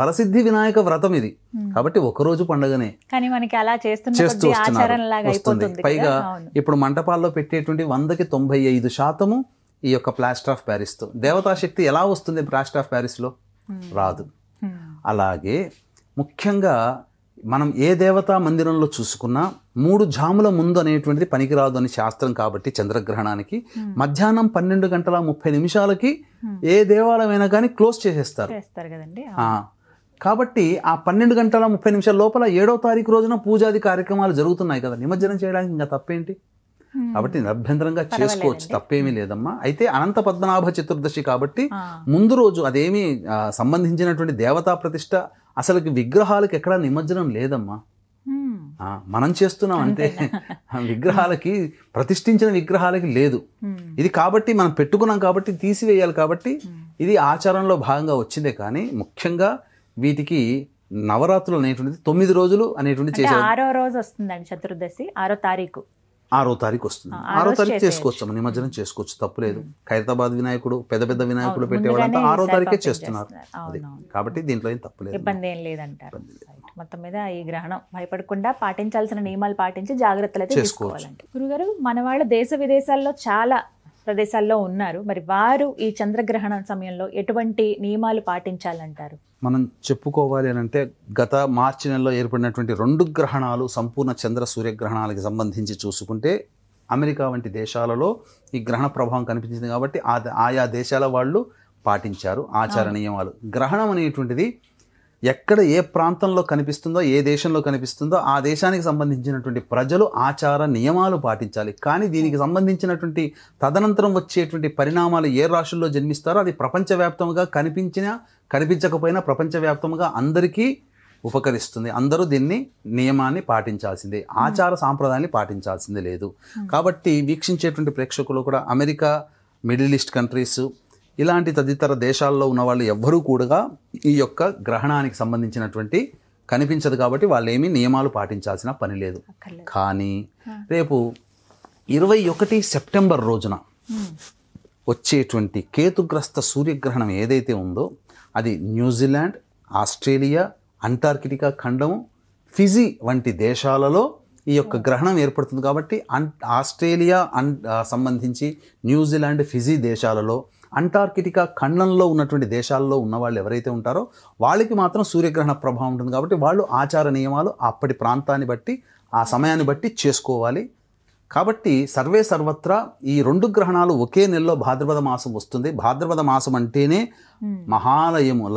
వరసిద్ధి వినాయక వ్రతం ఇది. కాబట్టి ఒకరోజు పండుగనే, కానీ మనకి అలా చేస్తూ వస్తుంది. పైగా ఇప్పుడు మంటపాల్లో పెట్టేటువంటి 100కి 95% ఈ యొక్క ప్లాస్టర్ ఆఫ్ ప్యారిస్తో. దేవతాశక్తి ఎలా వస్తుంది ప్లాస్టర్ ఆఫ్ ప్యారిస్లో? రాదు. అలాగే ముఖ్యంగా మనం ఏ దేవతా మందిరంలో చూసుకున్నా 3 జాముల ముందు అనేటువంటిది పనికిరాదు అని శాస్త్రం. కాబట్టి చంద్రగ్రహణానికి మధ్యాహ్నం 12:30 ఏ దేవాలయమైనా కానీ క్లోజ్ చేసేస్తారు కదండి. కాబట్టి ఆ 12:30 లోపల 7వ తారీఖు రోజున పూజాది కార్యక్రమాలు జరుగుతున్నాయి కదా, నిమజ్జనం చేయడానికి ఇంకా తప్పేంటి? కాబట్టి నిరభ్యంతరంగా చేసుకోవచ్చు, తప్పేమీ లేదమ్మా. అయితే అనంత పద్మనాభ చతుర్దశి కాబట్టి ముందు రోజు అదేమి సంబంధించినటువంటి దేవతా ప్రతిష్ట, అసలుకి విగ్రహాలకి ఎక్కడా నిమజ్జనం లేదమ్మా. మనం చేస్తున్నాం అంతే. విగ్రహాలకి ప్రతిష్ఠించిన విగ్రహాలకి లేదు ఇది. కాబట్టి మనం పెట్టుకున్నాం కాబట్టి తీసివేయాలి. కాబట్టి ఇది ఆచారంలో భాగంగా వచ్చిందే. కానీ ముఖ్యంగా వీటికి నవరాత్రులు అనేటువంటిది 9 రోజులు అనేటువంటి చేసే 6వ రోజు వస్తుందండి చతుర్దశి, 6వ తారీఖు. 6వ తారీఖు వస్తుంది. 6వ తారీఖు చేసుకోవచ్చు, నిమజ్జనం చేసుకోవచ్చు, తప్పులేదు. ఖైరతాబాద్ వినాయకుడు, పెద్ద వినాయకుడు పెట్టేవాళ్ళంతా 6వ తారీఖే చేస్తున్నారు. కాబట్టి దీంట్లో ఏం తప్పులేదు, ఇబ్బంది ఏం లేదంటారు. మొత్తం మీద ఈ గ్రహణం భయపడకుండా పాటించాల్సిన నియమాలు పాటించి జాగ్రత్తలు అయితే తీసుకోవాలంటే. గురుగారు, మన వాళ్ళు దేశ విదేశాల్లో చాలా ప్రదేశాల్లో ఉన్నారు. మరి వారు ఈ చంద్రగ్రహణం సమయంలో ఎటువంటి నియమాలు పాటించాలంటారు? మనం చెప్పుకోవాలి అని అంటే గత మార్చి నెలలో ఏర్పడినటువంటి 2 గ్రహణాలు, సంపూర్ణ చంద్ర సూర్యగ్రహణాలకి సంబంధించి చూసుకుంటే అమెరికా వంటి దేశాలలో ఈ గ్రహణ ప్రభావం కనిపించింది. కాబట్టి ఆయా దేశాల వాళ్ళు పాటించారు ఆచార నియమాలు. గ్రహణం అనేటువంటిది ఎక్కడ ఏ ప్రాంతంలో కనిపిస్తుందో, ఏ దేశంలో కనిపిస్తుందో ఆ దేశానికి సంబంధించినటువంటి ప్రజలు ఆచార నియమాలు పాటించాలి. కానీ దీనికి సంబంధించినటువంటి తదనంతరం వచ్చేటువంటి పరిణామాలు ఏ రాశుల్లో జన్మిస్తారో అది ప్రపంచవ్యాప్తంగా కనిపించకపోయినా ప్రపంచవ్యాప్తంగా అందరికీ ఉపకరిస్తుంది. అందరూ దీన్ని నియమాన్ని పాటించాల్సిందే, ఆచార సాంప్రదాయాన్ని పాటించాల్సిందే లేదు. కాబట్టి వీక్షించేటువంటి ప్రేక్షకులు కూడా అమెరికా, మిడిల్ ఈస్ట్ కంట్రీస్ ఇలాంటి తదితర దేశాల్లో ఉన్న వాళ్ళు ఎవ్వరూ కూడా ఈ యొక్క గ్రహణానికి సంబంధించినటువంటి కనిపించదు కాబట్టి వాళ్ళు ఏమీ నియమాలు పాటించాల్సిన పని లేదు. కానీ రేపు 21 సెప్టెంబర్ రోజున వచ్చేటువంటి కేతుగ్రస్త సూర్యగ్రహణం ఏదైతే ఉందో అది న్యూజిలాండ్, ఆస్ట్రేలియా, అంటార్కిటికా ఖండము, ఫిజీ వంటి దేశాలలో ఈ యొక్క గ్రహణం ఏర్పడుతుంది. కాబట్టి ఆస్ట్రేలియా సంబంధించి న్యూజిలాండ్, ఫిజీ దేశాలలో, అంటార్కిటికా ఖండంలో ఉన్నటువంటి దేశాల్లో ఉన్న వాళ్ళు ఎవరైతే ఉంటారో వాళ్ళకి మాత్రం సూర్యగ్రహణ ప్రభావం ఉంటుంది. కాబట్టి వాళ్ళు ఆచార నియమాలు అప్పటి ప్రాంతాన్ని బట్టి ఆ సమయాన్ని బట్టి చేసుకోవాలి. కాబట్టి సర్వే సర్వత్రా ఈ 2 గ్రహణాలు ఒకే నెలలో భాద్రపద మాసం వస్తుంది. భాద్రపద మాసం అంటేనే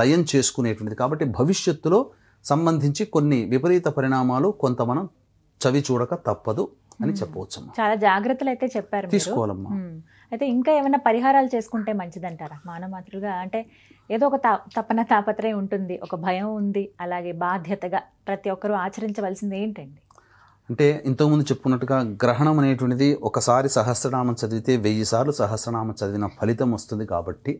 లయం చేసుకునేటువంటిది. కాబట్టి భవిష్యత్తులో సంబంధించి కొన్ని విపరీత పరిణామాలు కొంత మనం చవి చూడక తప్పదు అని చెప్పవచ్చమ్మా. చాలా జాగ్రత్తలు అయితే చెప్పారు, తీసుకోవాలమ్మా. అయితే ఇంకా ఏమైనా పరిహారాలు చేసుకుంటే మంచిదంటారా? మానమాతృగా అంటే ఏదో ఒక తపన తాపత్రయం ఉంటుంది, ఒక భయం ఉంది, అలాగే బాధ్యతగా ప్రతి ఒక్కరూ ఆచరించవలసింది ఏంటండి? అంటే ఇంతకుముందు చెప్పుకున్నట్టుగా గ్రహణం అనేటువంటిది ఒకసారి సహస్రనామం చదివితే 1000 సార్లు సహస్రనామం చదివిన ఫలితం వస్తుంది. కాబట్టి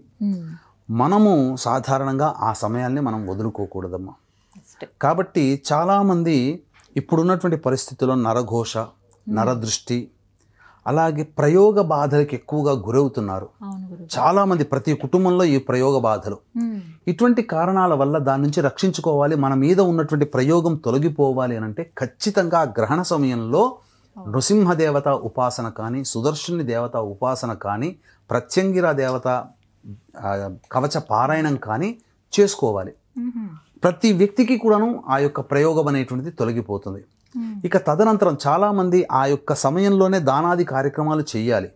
మనము సాధారణంగా ఆ సమయాల్ని మనం వదులుకోకూడదమ్మా. కాబట్టి చాలామంది ఇప్పుడున్నటువంటి పరిస్థితుల్లో నరఘోష, నరదృష్టి, అలాగే ప్రయోగ బాధలకు ఎక్కువగా గురవుతున్నారు చాలామంది. ప్రతి కుటుంబంలో ఈ ప్రయోగ బాధలు, ఇటువంటి కారణాల వల్ల దాని నుంచి రక్షించుకోవాలి, మన మీద ఉన్నటువంటి ప్రయోగం తొలగిపోవాలి అని అంటే ఖచ్చితంగా గ్రహణ సమయంలో నృసింహదేవత ఉపాసన కానీ, సుదర్శుని దేవత ఉపాసన కానీ, ప్రత్యంగిర దేవత కవచ పారాయణం కానీ చేసుకోవాలి. ప్రతి వ్యక్తికి కూడాను ఆ యొక్క ప్రయోగం అనేటువంటిది తొలగిపోతుంది. ఇక తదనంతరం చాలామంది ఆ యొక్క సమయంలోనే దానాది కార్యక్రమాలు చేయాలి.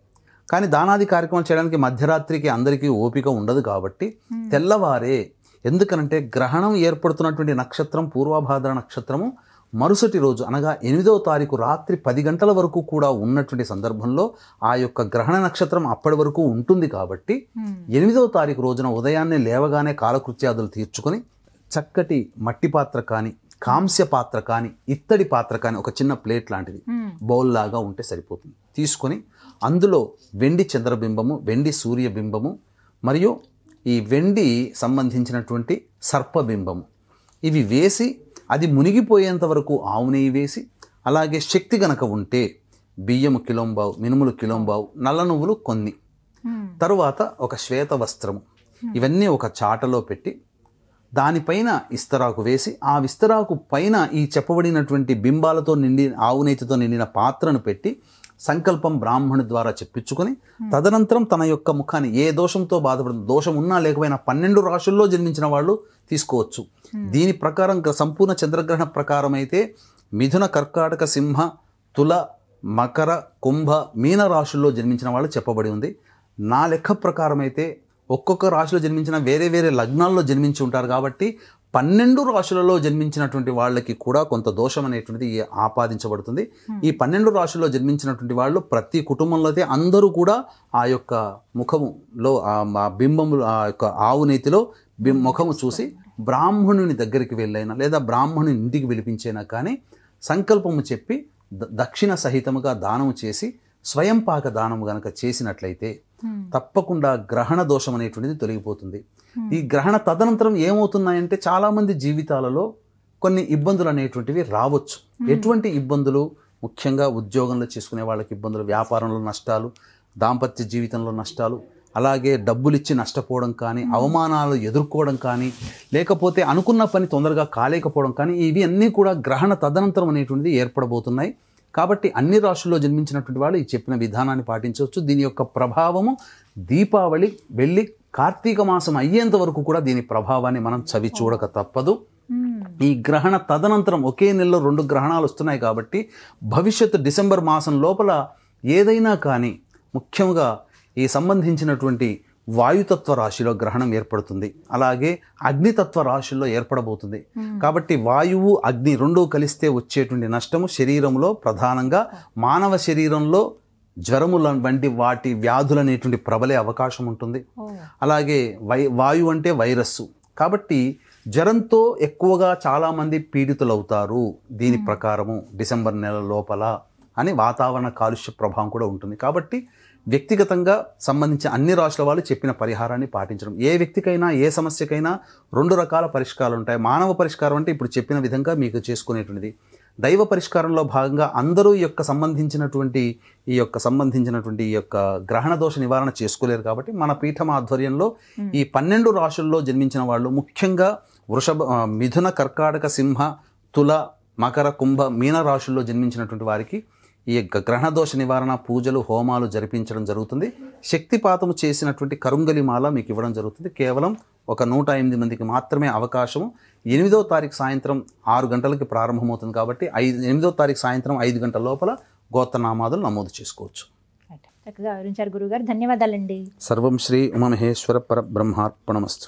కానీ దానాది కార్యక్రమాలు చేయడానికి మధ్యరాత్రికి అందరికీ ఓపిక ఉండదు. కాబట్టి తెల్లవారే, ఎందుకనంటే గ్రహణం ఏర్పడుతున్నటువంటి నక్షత్రం పూర్వభాద్ర నక్షత్రము మరుసటి రోజు అనగా 8వ తారీఖు రాత్రి 10 గంటల వరకు కూడా ఉన్నటువంటి సందర్భంలో ఆ యొక్క గ్రహణ నక్షత్రం అప్పటి వరకు ఉంటుంది. కాబట్టి 8వ తారీఖు రోజున ఉదయాన్నే లేవగానే కాలకృత్యాదులు తీర్చుకొని చక్కటి మట్టి పాత్ర కానీ, కాంస్య పాత్ర కానీ, ఇత్తడి పాత్ర కానీ, ఒక చిన్న ప్లేట్ లాంటిది బౌల్ లాగా ఉంటే సరిపోతుంది, తీసుకొని అందులో వెండి చంద్రబింబము, వెండి సూర్యబింబము మరియు ఈ వెండి సంబంధించినటువంటి సర్పబింబము ఇవి వేసి అది మునిగిపోయేంత వరకు ఆవు నెయ్యి వేసి, అలాగే శక్తి గనక ఉంటే బియ్యము కిలోంబావు, మినుములు కిలోంబావు, నల్ల నువ్వులు కొన్ని, తరువాత ఒక శ్వేత వస్త్రము, ఇవన్నీ ఒక చాటలో పెట్టి దానిపైన ఇస్తరాకు వేసి ఆ విస్తరాకు పైన ఈ చెప్పబడినటువంటి బింబాలతో నిండి ఆవు నెయ్యితో నిండిన పాత్రను పెట్టి సంకల్పం బ్రాహ్మణుడి ద్వారా చెప్పించుకొని తదనంతరం తన యొక్క ముఖాన్ని ఏ దోషంతో బాధపడుతుంది, దోషం ఉన్నా లేకపోయినా 12 రాశుల్లో జన్మించిన వాళ్ళు తీసుకోవచ్చు. దీని ప్రకారం సంపూర్ణ చంద్రగ్రహణ ప్రకారం అయితే మిథున, కర్కాటక, సింహ, తుల, మకర, కుంభ, మీన రాశుల్లో జన్మించిన వాళ్ళు చెప్పబడి ఉంది. నా లెక్క ప్రకారం అయితే ఒక్కొక్క రాశిలో జన్మించిన వేరే వేరే లగ్నాల్లో జన్మించి ఉంటారు. కాబట్టి 12 రాశులలో జన్మించినటువంటి వాళ్ళకి కూడా కొంత దోషం అనేటువంటిది ఆపాదించబడుతుంది. ఈ 12 రాశుల్లో జన్మించినటువంటి వాళ్ళు ప్రతి కుటుంబంలో అయితే అందరూ కూడా ఆ యొక్క ముఖములో ఆ బింబము, ఆ యొక్క ఆవు నేతిలో ముఖము చూసి బ్రాహ్మణుని దగ్గరికి వెళ్ళైనా లేదా బ్రాహ్మణుని ఇంటికి పిలిపించైనా కానీ సంకల్పము చెప్పి దక్షిణ సహితముగా దానము చేసి స్వయం పాక దానము గనక చేసినట్లయితే తప్పకుండా గ్రహణ దోషం అనేటువంటిది తొలగిపోతుంది. ఈ గ్రహణ తదనంతరం ఏమవుతున్నాయంటే చాలామంది జీవితాలలో కొన్ని ఇబ్బందులు అనేటువంటివి రావచ్చు. ఎటువంటి ఇబ్బందులు? ముఖ్యంగా ఉద్యోగంలో చేసుకునే వాళ్ళకి ఇబ్బందులు, వ్యాపారంలో నష్టాలు, దాంపత్య జీవితంలో నష్టాలు, అలాగే డబ్బులు ఇచ్చి నష్టపోవడం కానీ, అవమానాలు ఎదుర్కోవడం కానీ, లేకపోతే అనుకున్న పని తొందరగా కాలేకపోవడం కానీ, ఇవి అన్నీ కూడా గ్రహణ తదనంతరం అనేటువంటిది ఏర్పడబోతున్నాయి. కాబట్టి అన్ని రాశుల్లో జన్మించినటువంటి వాళ్ళు ఈ చెప్పిన విధానాన్ని పాటించవచ్చు. దీని యొక్క ప్రభావము దీపావళి వెళ్ళి కార్తీక మాసం అయ్యేంత వరకు కూడా దీని ప్రభావాన్ని మనం చవి చూడక తప్పదు. ఈ గ్రహణ తదనంతరం ఒకే నెలలో 2 గ్రహణాలు వస్తున్నాయి. కాబట్టి భవిష్యత్తు డిసెంబర్ మాసం లోపల ఏదైనా కానీ ముఖ్యంగా ఈ సంబంధించినటువంటి వాయుతత్వ రాశిలో గ్రహణం ఏర్పడుతుంది, అలాగే అగ్నితత్వ రాశుల్లో ఏర్పడబోతుంది. కాబట్టి వాయువు అగ్ని రెండూ కలిస్తే వచ్చేటువంటి నష్టము శరీరంలో ప్రధానంగా మానవ శరీరంలో జ్వరముల వంటి వాటి వ్యాధులు అనేటువంటి ప్రబలే అవకాశం ఉంటుంది. అలాగే వాయువు అంటే వైరస్సు, కాబట్టి జ్వరంతో ఎక్కువగా చాలామంది పీడితులవుతారు. దీని ప్రకారము డిసెంబర్ నెల లోపల అని వాతావరణ కాలుష్య ప్రభావం కూడా ఉంటుంది. కాబట్టి వ్యక్తిగతంగా సంబంధించిన అన్ని రాశుల వాళ్ళు చెప్పిన పరిహారాన్ని పాటించడం. ఏ వ్యక్తికైనా ఏ సమస్యకైనా 2 రకాల పరిష్కారాలు ఉంటాయి. మానవ పరిష్కారం అంటే ఇప్పుడు చెప్పిన విధంగా మీకు చేసుకునేటువంటిది. దైవ పరిష్కారంలో భాగంగా అందరూ ఈ యొక్క సంబంధించినటువంటి గ్రహణ దోష నివారణ చేసుకోలేరు కాబట్టి మన పీఠం ఆధ్వర్యంలో ఈ 12 రాశుల్లో జన్మించిన వాళ్ళు, ముఖ్యంగా మిథున, కర్కాటక, సింహ, తుల, మకర, కుంభ, మీన రాశుల్లో జన్మించినటువంటి వారికి ఈ గ్రహణ దోష నివారణ పూజలు, హోమాలు జరిపించడం జరుగుతుంది. శక్తిపాతము చేసినటువంటి కరుంగలిమాల మీకు ఇవ్వడం జరుగుతుంది. కేవలం ఒక 108 మందికి మాత్రమే అవకాశము. 8వ తారీఖు సాయంత్రం 6 గంటలకి ప్రారంభమవుతుంది కాబట్టి 8వ తారీఖు సాయంత్రం 5 గంటల లోపల గోత్రనామాదులు నమోదు చేసుకోవచ్చు. చక్కగా వివరించారు గురుగారు, ధన్యవాదాలండి. సర్వం శ్రీ ఉమామహేశ్వర పరబ్రహ్మార్పణమస్తు.